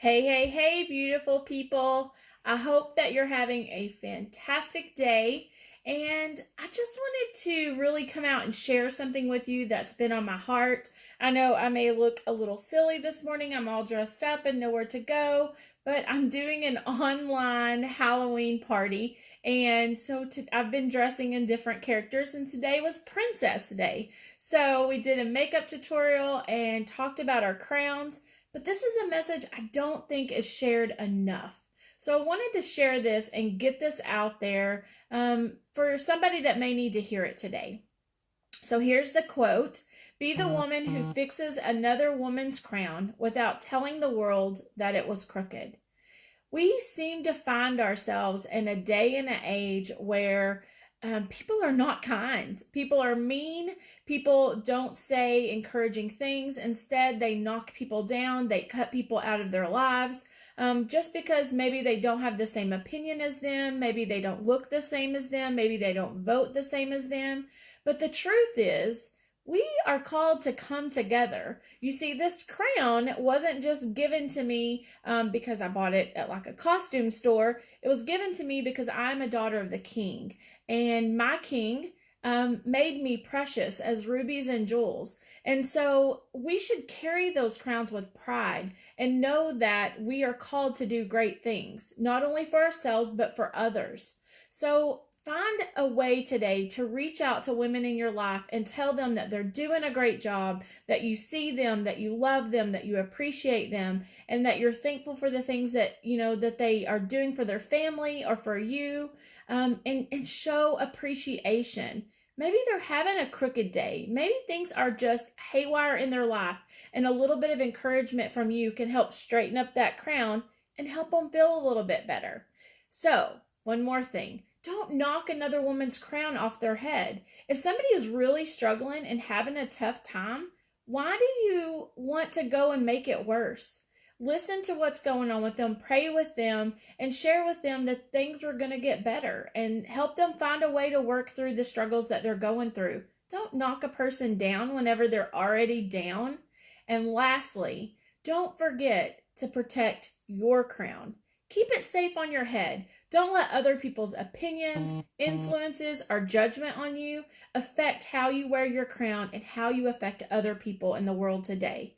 Hey, hey, hey, beautiful people. I hope that you're having a fantastic day. And I just wanted to really come out and share something with you that's been on my heart. I know I may look a little silly this morning. I'm all dressed up and nowhere to go, but I'm doing an online Halloween party. And I've been dressing in different characters, and today was Princess Day. So we did a makeup tutorial and talked about our crowns. But this is a message I don't think is shared enough. So I wanted to share this and get this out there for somebody that may need to hear it today. So here's the quote: "Be the woman who fixes another woman's crown without telling the world that it was crooked." We seem to find ourselves in a day and an age where people are not kind. People are mean. People don't say encouraging things. Instead, they knock people down. They cut people out of their lives just because maybe they don't have the same opinion as them. Maybe they don't look the same as them. Maybe they don't vote the same as them. But the truth is, we are called to come together. You see, this crown wasn't just given to me because I bought it at like a costume store. It was given to me because I'm a daughter of the king. And my king made me precious as rubies and jewels. And so we should carry those crowns with pride and know that we are called to do great things, not only for ourselves, but for others. So find a way today to reach out to women in your life and tell them that they're doing a great job, that you see them, that you love them, that you appreciate them, and that you're thankful for the things that, that they are doing for their family or for you, and show appreciation. Maybe they're having a crooked day. Maybe things are just haywire in their life, and a little bit of encouragement from you can help straighten up that crown and help them feel a little bit better. So, one more thing. Don't knock another woman's crown off their head. If somebody is really struggling and having a tough time, why do you want to go and make it worse? Listen to what's going on with them, pray with them, and share with them that things are going to get better and help them find a way to work through the struggles that they're going through. Don't knock a person down whenever they're already down. And lastly, don't forget to protect your crown. Keep it safe on your head. Don't let other people's opinions, influences, or judgment on you affect how you wear your crown and how you affect other people in the world today.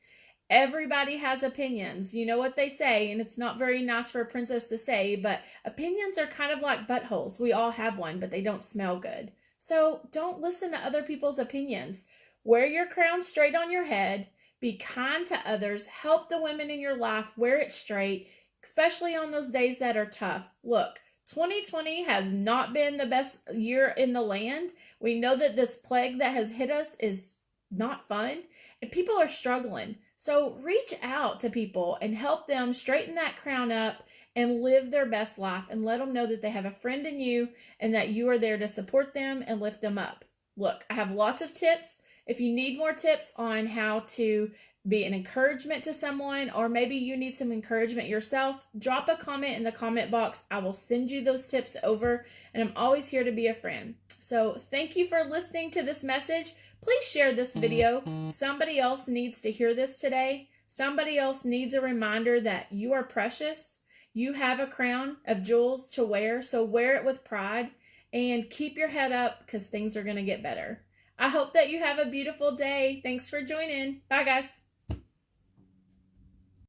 Everybody has opinions. You know what they say, and it's not very nice for a princess to say, but opinions are kind of like buttholes. We all have one, but they don't smell good. So don't listen to other people's opinions. Wear your crown straight on your head. Be kind to others. Help the women in your life wear it straight, especially on those days that are tough. Look, 2020 has not been the best year in the land. We know that this plague that has hit us is not fun, and people are struggling. So reach out to people and help them straighten that crown up and live their best life, and let them know that they have a friend in you and that you are there to support them and lift them up. Look, I have lots of tips. If you need more tips on how to be an encouragement to someone, or maybe you need some encouragement yourself, drop a comment in the comment box. I will send you those tips over, and I'm always here to be a friend. So thank you for listening to this message. Please share this video. Somebody else needs to hear this today. Somebody else needs a reminder that you are precious. You have a crown of jewels to wear, so wear it with pride and keep your head up, because things are going to get better. I hope that you have a beautiful day. Thanks for joining. Bye, guys.